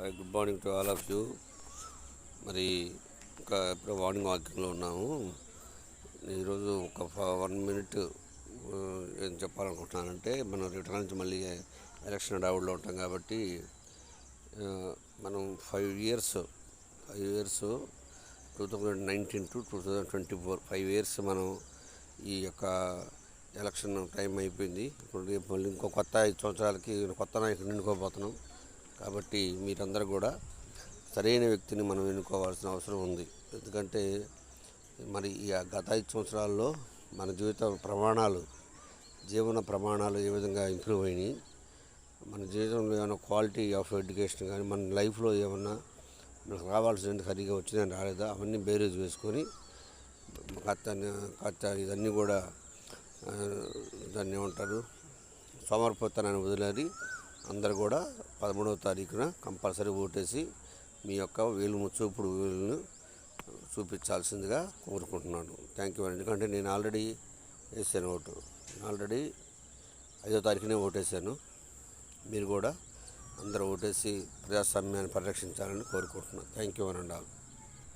Good morning to all of you. మరి ఇంకా ఎప్పుడో మార్నింగ్ వాకింగ్లో ఉన్నాము. ఈరోజు ఒక 1 minute ఏం చెప్పాలనుకుంటున్నానంటే, మనం రిటర్న్ నుంచి మళ్ళీ ఎలక్షన్ హడావుడిలో ఉంటాం కాబట్టి మనం 5 years 2019 to 2024 5 years మనం ఈ యొక్క ఎలక్షన్ టైం అయిపోయింది. ఇప్పుడు రేపు మళ్ళీ ఇంకో కొత్త 5 సంవత్సరాలకి కొత్త నాయకుడు ఎన్నుకోబోతున్నాం. కాబట్టి మీరందరూ కూడా సరైన వ్యక్తిని మనం ఎన్నుకోవాల్సిన అవసరం ఉంది. ఎందుకంటే మరి ఈ గత 5 సంవత్సరాల్లో మన జీవన ప్రమాణాలు ఏ విధంగా ఇంప్రూవ్ అయినాయి, మన జీవితంలో ఏమైనా క్వాలిటీ ఆఫ్ ఎడ్యుకేషన్ కానీ, మన లైఫ్లో ఏమన్నా మనకు రావాల్సినవి సరిగా వచ్చిందని రాలేదా, అవన్నీ బేరేజ్ వేసుకొని ఇదన్నీ కూడా దాన్ని ఏమంటారు సోమరిపోతానని వదిలేది అందరు కూడా 13వ తారీఖున కంపల్సరీ ఓటేసి మీ యొక్క చూపుడు వేలును చూపించాల్సిందిగా కోరుకుంటున్నాను. Thank you. ఎందుకంటే నేను ఆల్రెడీ వేసాను ఓటు, ఆల్రెడీ 5వ తారీఖునే ఓటేసాను. మీరు కూడా అందరూ ఓటేసి ప్రజాస్వామ్యాన్ని పరిరక్షించాలని కోరుకుంటున్నాను. థ్యాంక్ యూ అనండి ఆల్.